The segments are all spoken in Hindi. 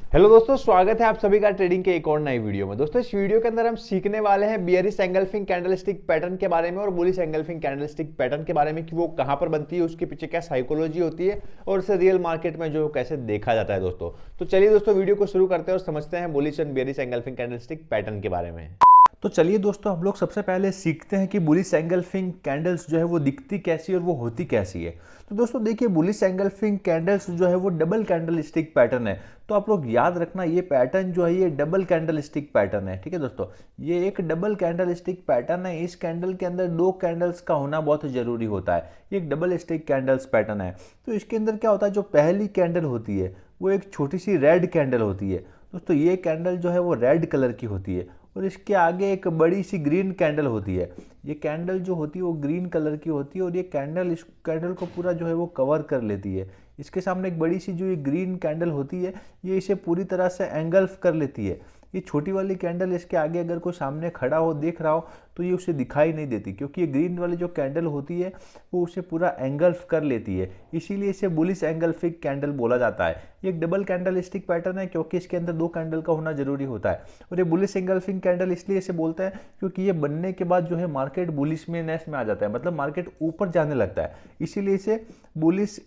हेलो दोस्तों, स्वागत है आप सभी का ट्रेडिंग के एक और नई वीडियो में। दोस्तों इस वीडियो के अंदर हम सीखने वाले हैं बियरिश एंगल्फिंग कैंडलस्टिक पैटर्न के बारे में और बुलिश एंगल्फिंग कैंडलस्टिक पैटर्न के बारे में कि वो कहां पर बनती है, उसके पीछे क्या साइकोलॉजी होती है और उसे रियल मार्केट में जो कैसे देखा जाता है। दोस्तों तो चलिए दोस्तों वीडियो को शुरू करते हैं और समझते हैं bullish and bearish engulfing candlestick pattern के बारे में। तो चलिए दोस्तों, हम लोग सबसे पहले सीखते हैं कि बुलिश एंगल्फिंग कैंडल्स जो है वो दिखती कैसी है और वो होती कैसी है। तो दोस्तों देखिए, बुलिश एंगल्फिंग कैंडल्स जो है वो डबल कैंडल स्टिक पैटर्न है। तो आप लोग याद रखना, ये पैटर्न जो है ये डबल कैंडल स्टिक पैटर्न है। ठीक है दोस्तों, ये एक डबल कैंडल स्टिक पैटर्न है। इस कैंडल के अंदर दो कैंडल्स का होना बहुत जरूरी होता है। ये एक डबल स्टिक कैंडल्स पैटर्न है। तो इसके अंदर क्या होता है, जो पहली कैंडल होती है वो एक छोटी सी रेड कैंडल होती है। दोस्तों ये कैंडल जो है वो रेड कलर की होती है और इसके आगे एक बड़ी सी ग्रीन कैंडल होती है। ये कैंडल जो होती है वो ग्रीन कलर की होती है और ये कैंडल इस कैंडल को पूरा जो है वो कवर कर लेती है। इसके सामने एक बड़ी सी जो ये ग्रीन कैंडल होती है ये इसे पूरी तरह से एंगल्फ कर लेती है। ये छोटी वाली कैंडल इसके आगे अगर कोई सामने खड़ा हो देख रहा हो तो ये उसे दिखाई नहीं देती, क्योंकि ये ग्रीन वाली जो कैंडल होती है वो उसे पूरा एंगल्फ कर लेती है। इसीलिए इसे बुलिश एंगल्फिक कैंडल बोला जाता है। ये एक डबल कैंडल स्टिक पैटर्न है क्योंकि इसके अंदर दो कैंडल का होना जरूरी होता है। और ये बुलिश एंगल्फिंग कैंडल इसलिए इसे बोलते हैं क्योंकि ये बनने के बाद जो है मार्केट बुलिश में आ जाता है, मतलब मार्केट ऊपर जाने लगता है। इसीलिए इसे बुलिश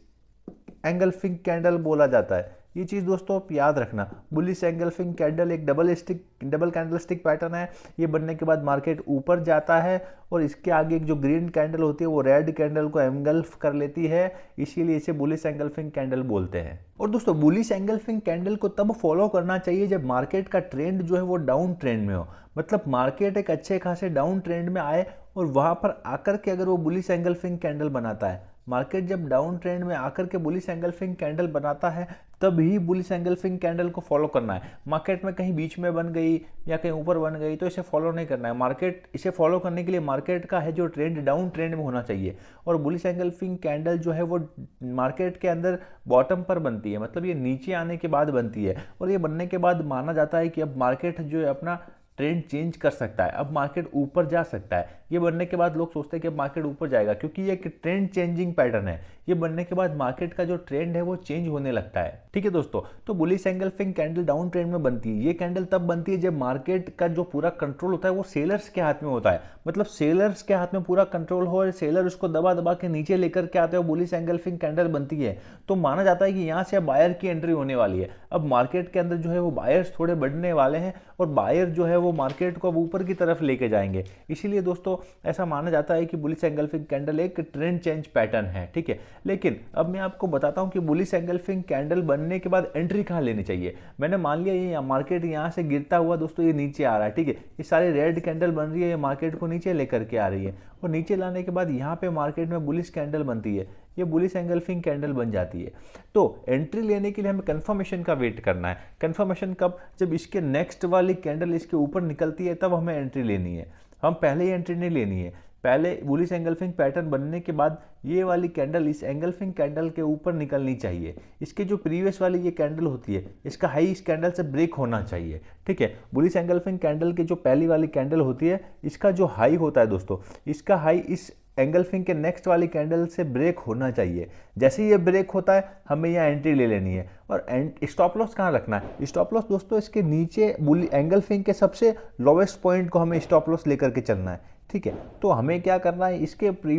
एंगल्फिंग कैंडल बोला जाता है। ये चीज़ दोस्तों आप याद रखना। बुलिश एंगल्फिंग कैंडल एक डबल कैंडल स्टिक पैटर्न है। ये बनने के बाद मार्केट ऊपर जाता है और इसके आगे एक जो ग्रीन कैंडल होती है वो रेड कैंडल को एंगल्फ कर लेती है। इसीलिए इसे बुलिश एंगल्फिंग कैंडल बोलते हैं। और दोस्तों बुलिश एंगल्फिंग कैंडल को तब फॉलो करना चाहिए जब मार्केट का ट्रेंड जो है वो डाउन ट्रेंड में हो, मतलब मार्केट एक अच्छे खासे डाउन ट्रेंड में आए और वहां पर आकर के अगर वो बुलिश एंगल्फिंग कैंडल बनाता है। मार्केट जब डाउन ट्रेंड में आकर के बुलिश एंगल्फिंग कैंडल बनाता है तब ही बुलिश एंगल्फिंग कैंडल को फॉलो करना है। मार्केट में कहीं बीच में बन गई या कहीं ऊपर बन गई तो इसे फॉलो नहीं करना है। मार्केट इसे फॉलो करने के लिए मार्केट का है जो ट्रेंड डाउन ट्रेंड में होना चाहिए। और बुलिश एंगल्फिंग कैंडल जो है वो मार्केट के अंदर बॉटम पर बनती है, मतलब ये नीचे आने के बाद बनती है। और ये बनने के बाद माना जाता है कि अब मार्केट जो है अपना ट्रेंड चेंज कर सकता है, अब मार्केट ऊपर जा सकता है। ये बनने के बाद लोग सोचते हैं कि अब मार्केट ऊपर जाएगा, क्योंकि ये एक ट्रेंड चेंजिंग पैटर्न है। ये बनने के बाद मार्केट का जो ट्रेंड है वो चेंज होने लगता है। ठीक है दोस्तों, तो bullish engulfing candle down trend में बनती है। ये कैंडल तब बनती है जब मार्केट का जो पूरा कंट्रोल होता है वो सेलर्स के हाथ में होता है, मतलब सेलर्स के हाथ में पूरा कंट्रोल हो और सेलर उसको दबा दबा के नीचे लेकर के आते हो, बुलिश एंगल्फिंग कैंडल बनती है। तो माना जाता है कि यहाँ से अब बायर की एंट्री होने वाली है। अब मार्केट के अंदर जो है वो बायर्स थोड़े बढ़ने वाले हैं और बायर जो है वो मार्केट को अब ऊपर की तरफ लेके जाएंगे। इसीलिए दोस्तों ऐसा माना जाता है कि बुलिश एंगल्फिंग कैंडल एक ट्रेंड चेंज पैटर्न है। ठीक है, लेकिन अब मैं आपको बताता हूं कि बुलिश एंगल्फिंग कैंडल बनने के बाद एंट्री कहां लेनी चाहिए। मैंने मान लिया ये मार्केट यहां से गिरता हुआ दोस्तों ये नीचे आ रहा है। ठीक है, ये सारी रेड कैंडल बन रही है, ये मार्केट को नीचे लेकर के आ रही है और नीचे लाने के बाद यहाँ पे मार्केट में बुलिश कैंडल बनती है, ये बुलिश एंगल्फिंग कैंडल बन जाती है। तो एंट्री लेने के लिए हमें कंफर्मेशन का वेट करना है। कंफर्मेशन कब, जब इसके नेक्स्ट वाली कैंडल इसके ऊपर निकलती है तब हमें एंट्री लेनी है। हम पहले ही एंट्री नहीं लेनी है। पहले बुलिश एंगल्फिंग पैटर्न बनने के बाद ये वाली कैंडल इस एंगल्फिंग कैंडल के ऊपर निकलनी चाहिए। इसके जो प्रीवियस वाली ये कैंडल होती है इसका हाई इस कैंडल से ब्रेक होना चाहिए। ठीक है, बुलिश एंगल्फिंग कैंडल की जो पहली वाली कैंडल होती है इसका जो हाई होता है दोस्तों, इसका हाई इस एंगल्फिंग के नेक्स्ट वाली कैंडल से ब्रेक होना चाहिए। जैसे ही ये ब्रेक होता है हमें यहाँ एंट्री ले लेनी है। और स्टॉप लॉस कहाँ रखना है, स्टॉप लॉस दोस्तों इसके नीचे एंगल्फिंग के सबसे लोवेस्ट पॉइंट को हमें स्टॉप लॉस लेकर के चलना है। ठीक है, तो हमें क्या करना है,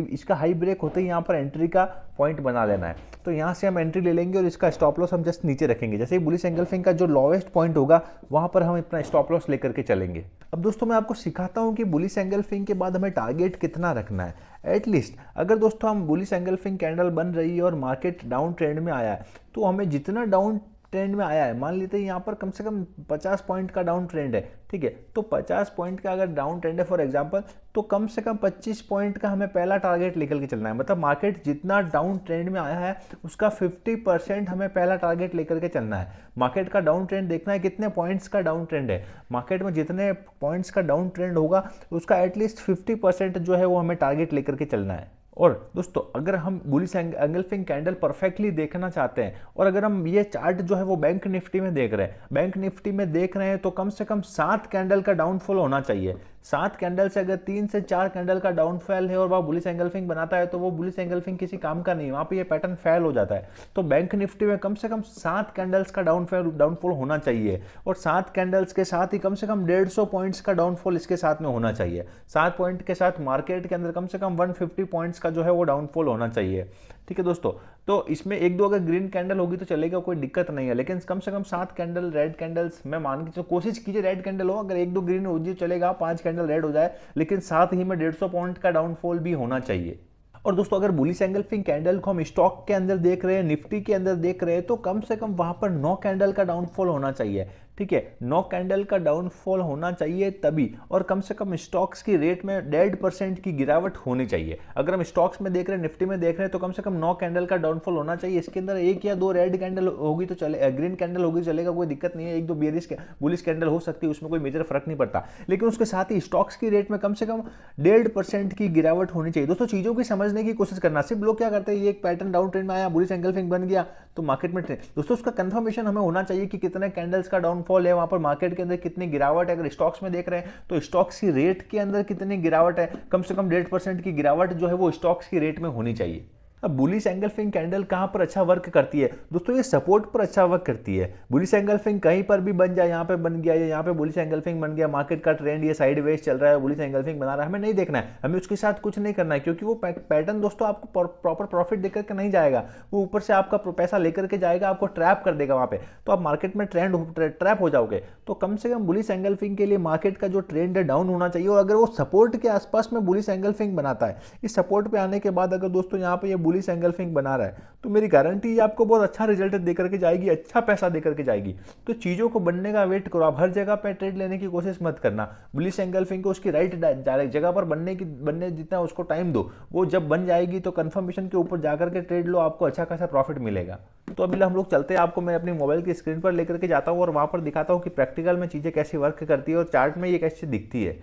इसका हाई ब्रेक होते ही यहाँ पर एंट्री का पॉइंट बना लेना है। तो यहाँ से हम एंट्री ले लेंगे और इसका स्टॉप लॉस हम जस्ट नीचे रखेंगे। जैसे ही बुलिश एंगल्फिंग का जो लोवेस्ट पॉइंट होगा वहाँ पर हम अपना स्टॉप लॉस लेकर के चलेंगे। अब दोस्तों मैं आपको सिखाता हूँ कि बुलिश एंगल्फिंग के बाद हमें टारगेट कितना रखना है। एटलीस्ट अगर दोस्तों हम बुलिश एंगल्फिंग कैंडल बन रही है और मार्केट डाउन ट्रेंड में आया है तो हमें जितना डाउन ट्रेंड में आया है, मान लेते हैं यहाँ पर कम से कम 50 पॉइंट का डाउन ट्रेंड है। ठीक है, तो 50 पॉइंट का अगर डाउन ट्रेंड है फॉर एग्जांपल, तो कम से कम 25 पॉइंट का हमें पहला टारगेट लेकर के चलना है। मतलब मार्केट जितना डाउन ट्रेंड में आया है उसका 50% हमें पहला टारगेट लेकर के चलना है। मार्केट का डाउन ट्रेंड देखना है कितने पॉइंट्स का डाउन ट्रेंड है। मार्केट में जितने पॉइंट्स का डाउन ट्रेंड होगा उसका एटलीस्ट 50% जो है वो हमें टारगेट लेकर के चलना है। और दोस्तों अगर हम बुलिश एंगल्फिंग कैंडल परफेक्टली देखना चाहते हैं और अगर हम ये चार्ट जो है वो बैंक निफ्टी में देख रहे हैं, बैंक निफ्टी में देख रहे हैं तो कम से कम 7 कैंडल का डाउनफॉल होना चाहिए। 7 कैंडल से अगर 3 से 4 कैंडल का डाउनफॉल है और वह बुलिश एंगल्फिंग बनाता है तो वो बुलिश एंगल्फिंग किसी काम का नहीं है, वहां पे ये पैटर्न फेल हो जाता है। तो बैंक निफ्टी में कम से कम 7 कैंडल्स का डाउनफॉल होना चाहिए और 7 कैंडल्स के साथ ही कम से कम 150 पॉइंट्स का डाउनफॉल इसके साथ में होना चाहिए। 7 पॉइंट के साथ मार्केट के अंदर कम से कम 150 पॉइंट्स का जो है वो डाउनफॉल होना चाहिए। ठीक है दोस्तों, तो इसमें एक दो अगर ग्रीन कैंडल होगी तो चलेगा, कोई दिक्कत नहीं है, लेकिन कम से कम 7 कैंडल रेड कैंडल्स मैं मान के कोशिश कीजिए रेड कैंडल हो, अगर एक दो ग्रीन हो जाए चलेगा, 5 कैंडल रेड हो जाए, लेकिन साथ ही में 150 पॉइंट का डाउनफॉल भी होना चाहिए। और दोस्तों अगर बुलिश एंगल्फिंग कैंडल को हम स्टॉक के अंदर देख रहे हैं, निफ्टी के अंदर देख रहे हैं, तो कम से कम वहां पर 9 कैंडल का डाउनफॉल होना चाहिए। ठीक है, 9 कैंडल का डाउनफॉल होना चाहिए तभी, और कम से कम स्टॉक्स की रेट में 1.5% की गिरावट होनी चाहिए। अगर हम स्टॉक्स में देख रहे हैं, निफ्टी में देख रहे हैं, तो कम से कम 9 कैंडल का डाउनफॉल होना चाहिए। इसके अंदर 1 या 2 रेड कैंडल होगी तो चले, ग्रीन कैंडल होगी चलेगा, कोई दिक्कत नहीं है, 1-2 बेरिश बुलिश कैंडल हो सकती है, उसमें कोई मेजर फर्क नहीं पड़ता, लेकिन उसके साथ ही स्टॉक्स की रेट में कम से कम 1.5% की गिरावट होनी चाहिए। दोस्तों चीजों की समझने की कोशिश करना, सिर्फ लोग क्या करते हैं, ये एक पैटर्न डाउन ट्रेंड में आया, बुलिश एंगल्फिंग बन गया तो मार्केट में ट्रेंड, दोस्तों उसका कंफर्मेशन हमें होना चाहिए कि कितने कैंडल्स का डाउनफॉल है, वहां पर मार्केट के अंदर कितनी गिरावट है। अगर स्टॉक्स में देख रहे हैं तो स्टॉक्स की रेट के अंदर कितनी गिरावट है, कम से कम 1.5% की गिरावट जो है वो स्टॉक्स की रेट में होनी चाहिए। अब बुलिश एंगल्फिंग कैंडल कहां पर अच्छा वर्क करती है दोस्तों, ये सपोर्ट पर अच्छा वर्क करती है। बुलिश एंगल्फिंग कहीं पर भी बन जाए, यहाँ पे बन गया या यहाँ पे बुलिश एंगल्फिंग बन गया, मार्केट का ट्रेंड ये साइडवेज चल रहा है, बुलिश एंगल्फिंग बना रहा है, हमें नहीं देखना है, हमें उसके साथ कुछ नहीं करना है, क्योंकि वो पैटर्न दोस्तों आपको प्रॉपर प्रॉफिट देकर के नहीं जाएगा, वो ऊपर से आपका पैसा लेकर के जाएगा, आपको ट्रैप कर देगा वहां पे, तो आप मार्केट में ट्रैप हो जाओगे। तो कम से कम बुलिश एंगल्फिंग के लिए मार्केट का जो ट्रेंड है डाउन होना चाहिए, और अगर वो सपोर्ट के आसपास में बुलिश एंगल्फिंग बनाता है, इस सपोर्ट पे आने के बाद अगर दोस्तों यहाँ पे ये बुलिश एंगल्फिंग बना रहा है, तो मेरी गारंटी है आपको बहुत अच्छा रिजल्ट देकर के जाएगी, अच्छा पैसा देकर के जाएगी। तो चीजों को बनने का वेट करो, आप हर जगह पे ट्रेड लेने की कोशिश मत करना। बुलिश एंगल्फिंग को उसकी राइट जगह पर बनने जितना उसको टाइम दो, वो जब बन जाएगी तो कंफर्मेशन के ऊपर जाकर के ट्रेड लो, आपको अच्छा खासा प्रॉफिट मिलेगा। तो अभी हम लोग चलते हैं, आपको मैं अपनी मोबाइल की स्क्रीन पर लेकर के जाता हूँ और वहां पर दिखाता हूँ कि प्रैक्टिकल में चीजें कैसे वर्क करती है और चार्ट में ये कैसे दिखती है।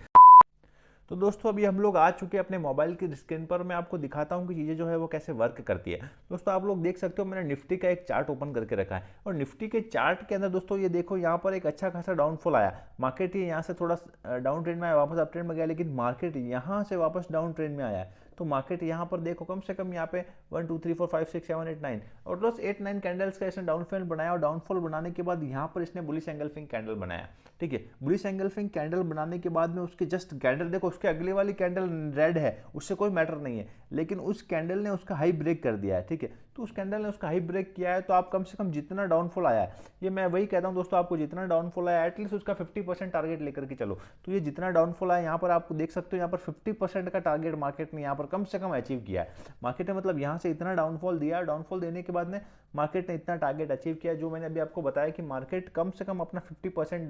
तो दोस्तों अभी हम लोग आ चुके हैं अपने मोबाइल की स्क्रीन पर, मैं आपको दिखाता हूं कि चीज़ें जो है वो कैसे वर्क करती है। दोस्तों आप लोग देख सकते हो, मैंने निफ्टी का एक चार्ट ओपन करके रखा है, और निफ्टी के चार्ट के अंदर दोस्तों ये देखो, यहाँ पर एक अच्छा खासा डाउनफॉल आया, मार्केट ये यहाँ से थोड़ा डाउन ट्रेंड में आया, वापस अप ट्रेंड में गया, लेकिन मार्केट यहाँ से वापस डाउन ट्रेंड में आया है। तो मार्केट यहाँ पर देखो कम से कम यहाँ पे 1 2 3 4 5 6 7 8 9 और बस 8-9 कैंडल्स का इसने डाउनफॉल बनाया, और डाउनफॉल बनाने के बाद यहाँ पर इसने बुलिश एंगल्फिंग कैंडल बनाया। ठीक है, बुलिश एंगल्फिंग कैंडल बनाने के बाद में उसके जस्ट कैंडल देखो, उसके अगले वाली कैंडल रेड है, उससे कोई मैटर नहीं है, लेकिन उस कैंडल ने उसका हाई ब्रेक कर दिया है। ठीक है, तो उस कैंडल ने उसका हाई ब्रेक किया है, तो आप कम से कम जितना डाउनफॉल आया है, ये मैं वही कहता हूँ दोस्तों, आपको जितना डाउनफॉल आया एटलीस्ट उसका 50% टारगेट लेकर के चलो। तो ये जितना डाउनफॉल आया यहाँ पर आपको देख सकते हो, यहाँ पर 50% का टारगेट मार्केट ने यहाँ पर कम से कम अचीव किया है। मार्केट ने मतलब यहाँ से इतना डाउनफॉल दिया, डाउनफॉल देने के बाद में मार्केट ने इतना टारगेट अचीव किया, जो मैंने अभी आपको बताया कि मार्केट कम से कम अपना 50%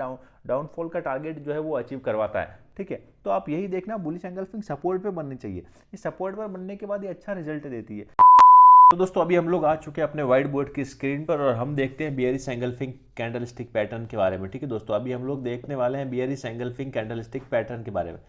डाउनफॉल का टारगेट जो है वो अचीव करवाता है। ठीक है, तो आप यही देखना, बुलिश एंगल्फिंग सपोर्ट पे बननी चाहिए, इस सपोर्ट पर बनने के बाद ये अच्छा रिजल्ट देती है। तो दोस्तों अभी हम लोग आ चुके हैं अपने व्हाइट बोर्ड की स्क्रीन पर, और हम देखते हैं बियरिश एंगल्फिंग कैंडलस्टिक पैटर्न के बारे में। ठीक है दोस्तों, अभी हम लोग देखने वाले हैं बियरिश एंगल्फिंग कैंडलस्टिक पैटर्न के बारे में।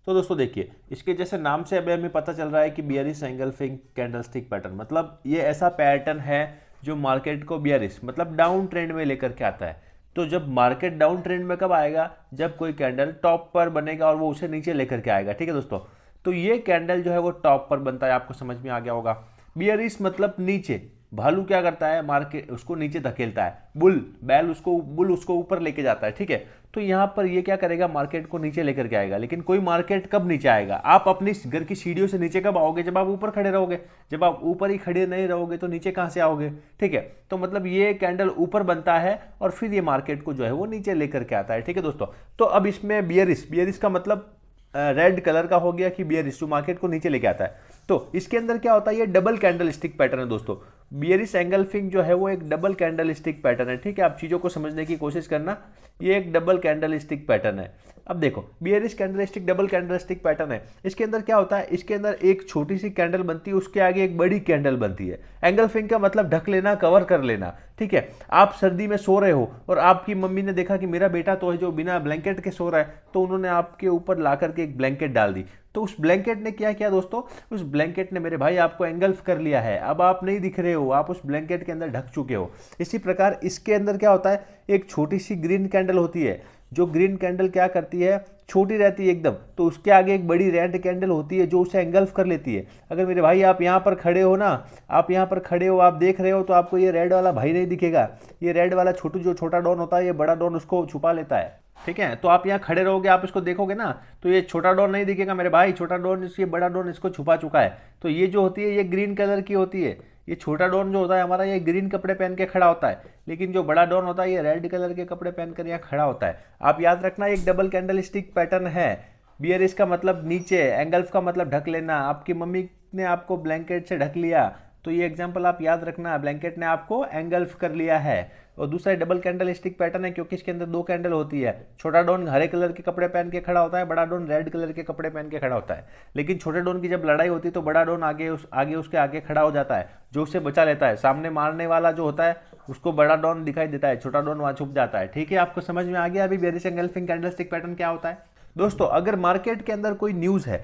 तो दोस्तों देखिए, इसके जैसे नाम से अभी हमें पता चल रहा है कि बियरिश एंगल्फिंग कैंडलस्टिक पैटर्न, मतलब ये ऐसा पैटर्न है जो मार्केट को बियरिश मतलब डाउन ट्रेंड में लेकर के आता है। तो जब मार्केट डाउन ट्रेंड में कब आएगा, जब कोई कैंडल टॉप पर बनेगा और वो उसे नीचे लेकर के आएगा। ठीक है दोस्तों, तो ये कैंडल जो है वो टॉप पर बनता है, आपको समझ में आ गया होगा। बियरिश मतलब नीचे, भालू क्या करता है, मार्केट उसको नीचे धकेलता है, बुल उसको ऊपर लेके जाता है। ठीक है, तो यहाँ पर ये क्या करेगा, मार्केट को नीचे लेकर के आएगा। लेकिन कोई मार्केट कब नीचे आएगा, आप अपनी घर की सीढ़ियों से नीचे कब आओगे, जब आप ऊपर खड़े रहोगे। जब आप ऊपर ही खड़े नहीं रहोगे तो नीचे कहाँ से आओगे। ठीक है, तो मतलब ये कैंडल ऊपर बनता है और फिर ये मार्केट को जो है वो नीचे लेकर के आता है। ठीक है दोस्तों, तो अब इसमें बियरिश का मतलब रेड कलर का हो गया कि बियरिश जो मार्केट को नीचे लेके आता है। तो इसके अंदर क्या होता है, ये डबल कैंडल स्टिक पैटर्न है दोस्तों। बियरिश एंगल्फिंग जो है वो एक डबल कैंडल स्टिक पैटर्न है। ठीक है, आप चीजों को समझने की कोशिश करना, ये एक डबल कैंडल स्टिक पैटर्न है। अब देखो, bearish candle stick double candle stick pattern है। इसके अंदर क्या होता है, इसके अंदर एक छोटी सी कैंडल बनती है, उसके आगे एक बड़ी कैंडल बनती है। एंगल्फिंग का मतलब ढक लेना, कवर कर लेना। ठीक है, आप सर्दी में सो रहे हो और आपकी मम्मी ने देखा कि मेरा बेटा तो है जो बिना ब्लैंकेट के सो रहा है, तो उन्होंने आपके ऊपर ला करके एक ब्लैंकेट डाल दी। तो उस ब्लैंकेट ने क्या किया दोस्तों, उस ब्लैंकेट ने मेरे भाई आपको एंगल्फ कर लिया है, अब आप नहीं दिख रहे हो, आप उस ब्लैंकेट के अंदर ढक चुके हो। इसी प्रकार इसके अंदर क्या होता है, एक छोटी सी ग्रीन कैंडल होती है, जो ग्रीन कैंडल क्या करती है, छोटी रहती है एकदम, तो उसके आगे एक बड़ी रेड कैंडल होती है जो उसे एंगल्फ कर लेती है। अगर मेरे भाई आप यहाँ पर खड़े हो ना, आप यहाँ पर खड़े हो, आप देख रहे हो, तो आपको ये रेड वाला भाई नहीं दिखेगा। ये रेड वाला जो छोटा डॉन होता है, ये बड़ा डॉन उसको छुपा लेता है। ठीक है, तो आप यहाँ खड़े रहोगे, आप इसको देखोगे ना, तो ये छोटा डॉन नहीं दिखेगा मेरे भाई, छोटा डॉन ये बड़ा डॉन इसको छुपा चुका है। तो ये जो होती है ये ग्रीन कलर की होती है। ये छोटा डॉन जो होता है हमारा, ये ग्रीन कपड़े पहन के खड़ा होता है, लेकिन जो बड़ा डॉन होता है ये रेड कलर के कपड़े पहनकर यहाँ खड़ा होता है। आप याद रखना, एक डबल कैंडल स्टिक पैटर्न है। बियरिश का मतलब नीचे, एंगल्फ का मतलब ढक लेना। आपकी मम्मी ने आपको ब्लैंकेट से ढक लिया, तो ये एग्जांपल आप याद रखना, ब्लैंकेट ने आपको एंगल्फ कर लिया है। और दूसरा डबल कैंडल स्टिक पैटर्न है क्योंकि इसके अंदर 2 कैंडल होती है। छोटा डॉन हरे कलर के कपड़े पहन के खड़ा होता है, बड़ा डॉन रेड कलर के कपड़े पहन के खड़ा होता है। लेकिन छोटे डॉन की जब लड़ाई होती है तो बड़ा डॉन आगे उसके आगे खड़ा हो जाता है, जो उसे बचा लेता है। सामने मारने वाला जो होता है उसको बड़ा डॉन दिखाई देता है, छोटा डॉन वहां छुप जाता है। ठीक है, आपको समझ में आ गया अभी बेयरिश एंगल्फिंग कैंडलस्टिक पैटर्न क्या होता है। दोस्तों, अगर मार्केट के अंदर कोई न्यूज़ है,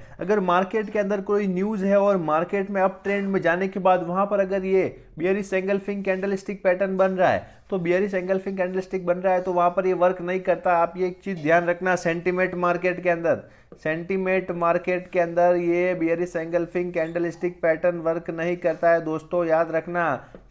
और मार्केट में अप ट्रेंड में जाने के बाद वहां पर अगर ये बियरिश एंगल्फिंग कैंडलस्टिक पैटर्न बन रहा है, तो बियरिश एंगल्फिंग कैंडलस्टिक बन रहा है, तो वहां पर ये वर्क नहीं करता। आप ये एक चीज ध्यान रखना, सेंटीमेंट मार्केट के अंदर ये bearish engulfing candlestick pattern work नहीं करता है। दोस्तों याद रखना,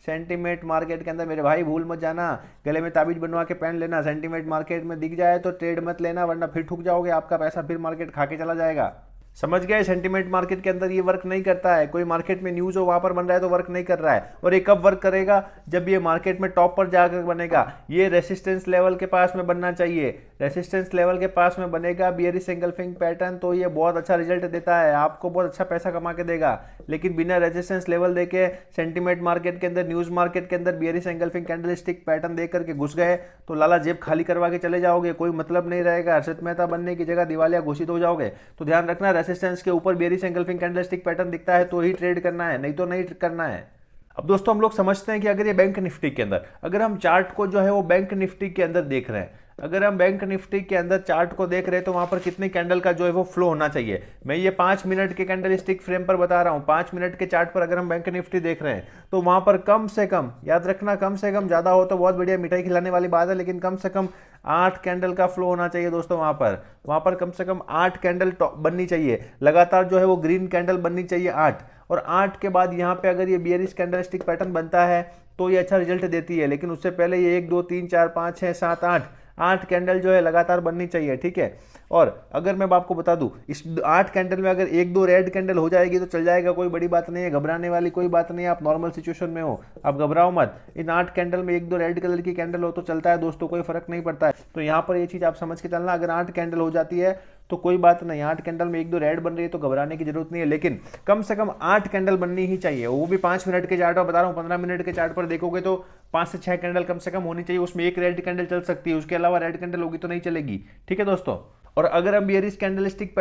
सेंटीमेंट मार्केट के अंदर मेरे भाई भूल मत जाना, गले में ताबीज बनवा के पहन लेना। सेंटीमेंट मार्केट में दिख जाए तो ट्रेड मत लेना, वरना फिर ठुक जाओगे, आपका पैसा फिर मार्केट खा के चला जाएगा। समझ गए, सेंटीमेंट मार्केट के अंदर ये वर्क नहीं करता है। कोई मार्केट में न्यूज़ हो वहां पर बन रहा है तो वर्क नहीं कर रहा है। और ये कब वर्क करेगा, जब ये मार्केट में टॉप पर जाकर बनेगा। ये रेसिस्टेंस लेवल के पास में बनना चाहिए, रेसिस्टेंस लेवल के पास में बनेगा बियरिश एंगल्फिंग पैटर्न, तो ये बहुत अच्छा रिजल्ट देता है, आपको बहुत अच्छा पैसा कमा के देगा। लेकिन बिना रेजिस्टेंस लेवल देके सेंटीमेंट मार्केट के अंदर, न्यूज मार्केट के अंदर बियरिश एंगल्फिंग कैंडलस्टिक पैटर्न देख करके घुस गए तो लाला जेब खाली करवा के चले जाओगे, कोई मतलब नहीं रहेगा। हर्षित मेहता बनने की जगह दिवालिया घोषित हो जाओगे। तो ध्यान रखना, रेसिस्टेंस के ऊपर बियरिश एंगल्फिंग कैंडलस्टिक पैटर्न दिखता है तो ही ट्रेड करना है, नहीं तो नहीं करना है। अब दोस्तों, हम लोग समझते हैं कि अगर ये बैंक निफ्टी के अंदर, अगर हम चार्ट को जो है वो बैंक निफ्टी के अंदर देख रहे हैं, अगर हम बैंक निफ्टी के अंदर चार्ट को देख रहे हैं तो वहां पर कितने कैंडल का जो है वो फ्लो होना चाहिए। मैं ये 5 मिनट के कैंडल स्टिक फ्रेम पर बता रहा हूं। 5 मिनट के चार्ट पर अगर हम बैंक निफ्टी देख रहे हैं तो वहां पर कम से कम, याद रखना, कम से कम, ज्यादा हो तो बहुत बढ़िया मिठाई खिलाने वाली बात है, लेकिन कम से कम 8 कैंडल का फ्लो होना चाहिए दोस्तों। वहां पर कम से कम 8 कैंडल बननी चाहिए लगातार, जो है वो ग्रीन कैंडल बननी चाहिए 8। और 8 के बाद यहाँ पे अगर ये बियरिश कैंडलस्टिक पैटर्न बनता है तो ये अच्छा रिजल्ट देती है। लेकिन उससे पहले ये 1 2 3 4 5 6 7 8 कैंडल जो है लगातार बननी चाहिए। ठीक है, और अगर मैं आपको बता दूं, इस 8 कैंडल में अगर 1 2 रेड कैंडल हो जाएगी तो चल जाएगा, कोई बड़ी बात नहीं है, घबराने वाली कोई बात नहीं है। आप नॉर्मल सिचुएशन में हो, आप घबराओ मत। इन 8 कैंडल में 1 2 रेड कलर की कैंडल हो तो चलता है दोस्तों, कोई फर्क नहीं पड़ता है। तो यहाँ पर ये चीज आप समझ के चलना, अगर 8 कैंडल हो जाती है तो कोई बात नहीं, 8 कैंडल में 1 2 रेड बन रही है तो घबराने की जरूरत नहीं है, लेकिन कम से कम 8 कैंडल बननी ही चाहिए। वो भी 5 मिनट के चार्ट पर बता रहा हूँ। 15 मिनट के चार्ट पर देखोगे तो 5 से 6 कैंडल कम से कम होनी चाहिए, उसमें 1 रेड कैंडल चल सकती है, उसके अलावा रेड कैंडल होगी तो नहीं चलेगी। ठीक है दोस्तों, और अगर हम बियरिश कैंडलस्टिक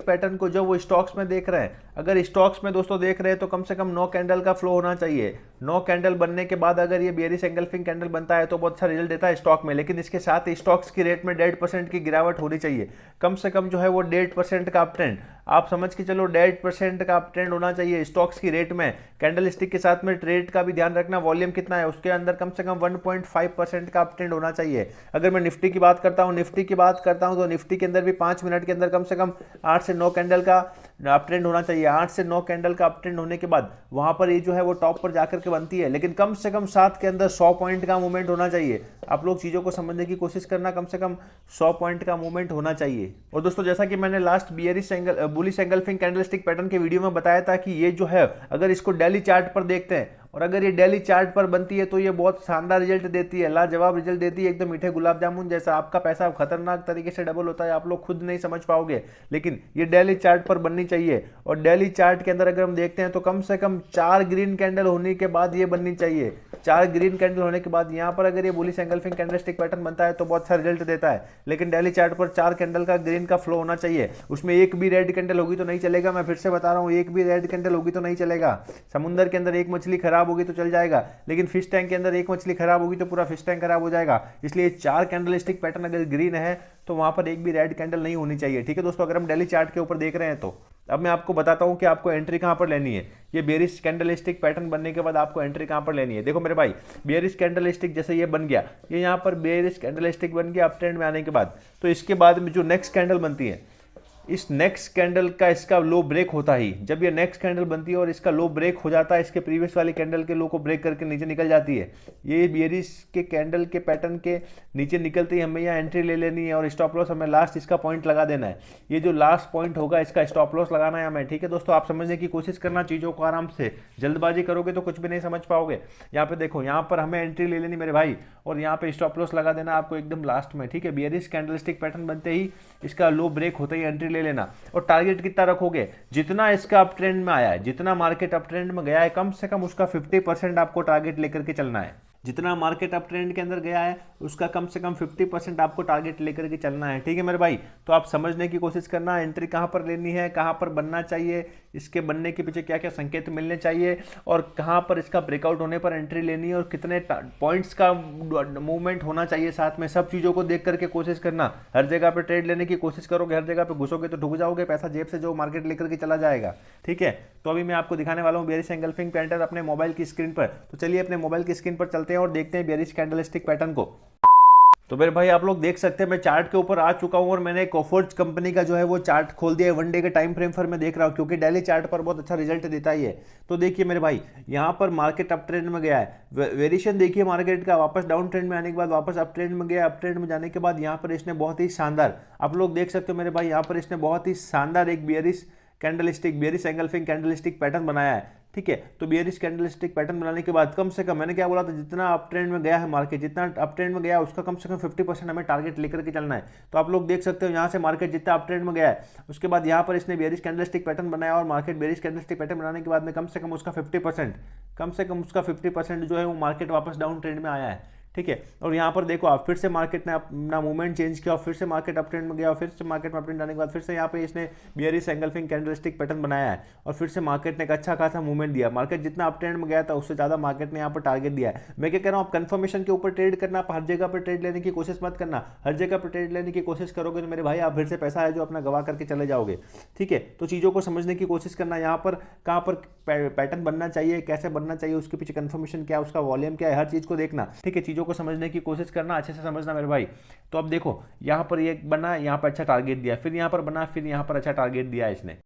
पैटर्न को जो वो स्टॉक्स में देख रहे हैं, अगर स्टॉक्स में दोस्तों देख रहे हैं तो कम से कम 9 कैंडल का फ्लो होना चाहिए। 9 कैंडल बनने के बाद अगर ये बियरिश एंगल्फिंग कैंडल बनता है तो बहुत अच्छा रिजल्ट देता है स्टॉक में। लेकिन इसके साथ स्टॉक्स की रेट में 1.5% की गिरावट होनी चाहिए, कम से कम जो है वो 1.5% का अप ट्रेंड, आप समझ के चलो 1.5% का अप ट्रेंड होना चाहिए स्टॉक्स की रेट में। कैंडलस्टिक के साथ में ट्रेड का भी ध्यान रखना, वॉल्यूम कितना है उसके अंदर कम से कम 1.5% का अप ट्रेंड होना चाहिए। अगर मैं निफ्टी की बात करता हूं तो निफ्टी के अंदर भी 5 मिनट के अंदर कम से कम 8 से 9 कैंडल का अप ट्रेंड होना चाहिए। 8 से 9 कैंडल का अप ट्रेंड होने के बाद वहां पर ये जो है वो टॉप पर जाकर के बनती है, लेकिन कम से कम 7 के अंदर 100 पॉइंट का मूवमेंट होना चाहिए। आप लोग चीजों को समझने की कोशिश करना, कम से कम 100 पॉइंट का मूवमेंट होना चाहिए। और दोस्तों, जैसा कि मैंने last bullish engulfing candlestick pattern के वीडियो में बताया था कि ये जो है अगर इसको डेली चार्ट पर देखते हैं और अगर ये डेली चार्ट पर बनती है तो ये बहुत शानदार रिजल्ट देती है, लाजवाब रिजल्ट देती है, एकदम मीठे गुलाब जामुन जैसा। आपका पैसा खतरनाक तरीके से डबल होता है, आप लोग खुद नहीं समझ पाओगे, लेकिन ये डेली चार्ट पर बननी चाहिए। और डेली चार्ट के अंदर अगर हम देखते हैं तो कम से कम 4 ग्रीन कैंडल होने के बाद ये बननी चाहिए। 4 ग्रीन कैंडल होने के बाद यहाँ पर अगर ये बुलिश एंगल्फिंग कैंडलस्टिक पैटर्न बनता है तो बहुत अच्छा रिजल्ट देता है। लेकिन डेली चार्ट पर 4 कैंडल का ग्रीन का फ्लो होना चाहिए, उसमें एक भी रेड कैंडल होगी तो नहीं चलेगा। मैं फिर से बता रहा हूँ, एक भी रेड कैंडल होगी तो नहीं चलेगा। समुद्र के अंदर एक मछली खराब होगी तो चल जाएगा, लेकिन फिश टैंक के अंदर एक मछली खराब होगी तो पूरा फिश टैंक खराब हो जाएगा। इसलिए 4 कैंडलस्टिक पैटर्न अगर ग्रीन है तो वहां पर एक भी रेड कैंडल नहीं होनी चाहिए। ठीक है दोस्तों, अगर हम डेली चार्ट के ऊपर देख रहे हैं तो अब मैं आपको बताता हूँ कि आपको एंट्री कहाँ पर लेनी है। ये बेयरिश कैंडलस्टिक पैटर्न बनने के बाद आपको एंट्री कहाँ पर लेनी है। देखो मेरे भाई, बेयरिश कैंडलस्टिक जैसे ये बन गया, ये यहाँ पर बेयरिश कैंडलस्टिक बन गया अप ट्रेंड में आने के बाद, तो इसके बाद में जो नेक्स्ट कैंडल बनती है, इस नेक्स्ट कैंडल का इसका लो ब्रेक होता ही, जब ये नेक्स्ट कैंडल बनती है और इसका लो ब्रेक हो जाता है, इसके प्रीवियस वाली कैंडल के लो को ब्रेक करके नीचे निकल जाती है, ये बेयरिश के कैंडल के पैटर्न के नीचे निकलते ही हमें यहाँ एंट्री ले लेनी है और स्टॉप लॉस हमें लास्ट इसका पॉइंट लगा देना है। ये जो लास्ट पॉइंट होगा इसका स्टॉप लॉस लगाना है हमें। ठीक है दोस्तों, आप समझने की कोशिश करना चीज़ों को आराम से, जल्दबाजी करोगे तो कुछ भी नहीं समझ पाओगे। यहाँ पे देखो, यहाँ पर हमें एंट्री ले लेनी मेरे भाई और यहाँ पे स्टॉप लॉस लगा देना आपको एकदम लास्ट में। ठीक है, बेयरिश कैंडलस्टिक पैटर्न बनते ही इसका लो ब्रेक होते ही एंट्री ले लेना। और टारगेट कितना रखोगे, जितना इसका अप ट्रेंड में आया है, जितना मार्केट अप ट्रेंड में गया है, कम से कम उसका 50% आपको टारगेट लेकर के चलना है। जितना मार्केट अप ट्रेंड के अंदर गया है उसका कम से कम 50% आपको टारगेट लेकर के चलना है। ठीक है मेरे भाई, तो आप समझने की कोशिश करना, एंट्री कहां पर लेनी है, कहां पर बनना चाहिए, इसके बनने के पीछे क्या क्या संकेत मिलने चाहिए और कहां पर इसका ब्रेकआउट होने पर एंट्री लेनी है और कितने पॉइंट्स का मूवमेंट होना चाहिए, साथ में सब चीज़ों को देख करके कोशिश करना। हर जगह पर ट्रेड लेने की कोशिश करोगे, हर जगह पर घुसोगे तो डूब जाओगे, पैसा जेब से जो मार्केट लेकर के चला जाएगा। ठीक है, तो अभी मैं आपको दिखाने वाला हूँ बेयरिश एंगल्फिंग पैटर्न अपने मोबाइल की स्क्रीन पर। तो चलिए अपने मोबाइल की स्क्रीन पर चलते हैं और देखते हैं बेयरिश कैंडलस्टिक पैटर्न को। तो मेरे भाई आप लोग देख सकते हैं, मैं चार्ट के ऊपर आ चुका हूं और मैंने कोफोर्ज कंपनी का जो है वो चार्ट खोल दिया है। वन डे के टाइम फ्रेम पर मैं देख रहा हूं, क्योंकि डेली चार्ट पर बहुत अच्छा रिजल्ट देता ही है। तो देखिए मेरे भाई, यहां पर मार्केट अप ट्रेंड में गया है, वेरिएशन देखिए मार्केट का, वापस डाउन ट्रेंड में आने के बाद वापस अप ट्रेंड में गया। अप ट्रेंड में जाने के बाद यहां पर इसने बहुत ही शानदार, आप लोग देख सकते हो मेरे भाई, यहां पर इसने बहुत ही शानदार एक बेयरिश एंगल्फिंग कैंडलस्टिक पैटर्न बनाया है। ठीक है, तो बेयरिश कैंडलस्टिक पैटर्न बनाने के बाद कम से कम, मैंने क्या बोला था, जितना अप ट्रेंड में गया है मार्केट, जितना अप ट्रेंड में गया उसका कम से कम 50% हमें टारगेट लेकर के चलना है। तो आप लोग देख सकते हो यहाँ से मार्केट जितना अप ट्रेंड में गया है, उसके बाद यहाँ पर इसने बेयरिश कैंडलस्टिक पैटर्न बनाया और मार्केट बेयरिश कैंडलस्टिक पैटर्न बनाने के बाद में कम से कम उसका 50% जो है वो मार्केट वापस डाउन ट्रेंड में आया है। ठीक है, और यहाँ पर देखो आप, फिर से मार्केट ने अपना मूवमेंट चेंज किया और फिर से मार्केट अप ट्रेंड में गया और फिर से मार्केट में अप ट्रेंड आने के बाद फिर से यहाँ पे इसने बेयरिश एंगल्फिंग कैंडलस्टिक पैटर्न बनाया है और फिर से मार्केट ने एक अच्छा खासा मूवमेंट दिया। मार्केट जितना अप ट्रेंड में गया था उससे ज़्यादा मार्केट ने यहाँ पर टारगेट दिया है। मैं क्या कह रहा हूँ, आप कंफर्मेशन के ऊपर ट्रेड करना, आप हर जगह पर ट्रेड लेने की कोशिश मत करना। हर जगह पर ट्रेड लेने की कोशिश करोगे तो मेरे भाई आप फिर से पैसा है जो अपना गवा करके चले जाओगे। ठीक है, तो चीज़ों को समझने की कोशिश करना, यहाँ पर कहाँ पर पैटर्न बनना चाहिए, कैसे बनना चाहिए, उसके पीछे कंफर्मेशन क्या है, उसका वॉल्यूम क्या है, हर चीज़ को देखना। ठीक है, चीज़ों को समझने की कोशिश करना, अच्छे से समझना मेरे भाई। तो अब देखो यहाँ पर ये बना, यहाँ पर अच्छा टारगेट दिया, फिर यहाँ पर बना, फिर यहाँ पर अच्छा टारगेट दिया इसने।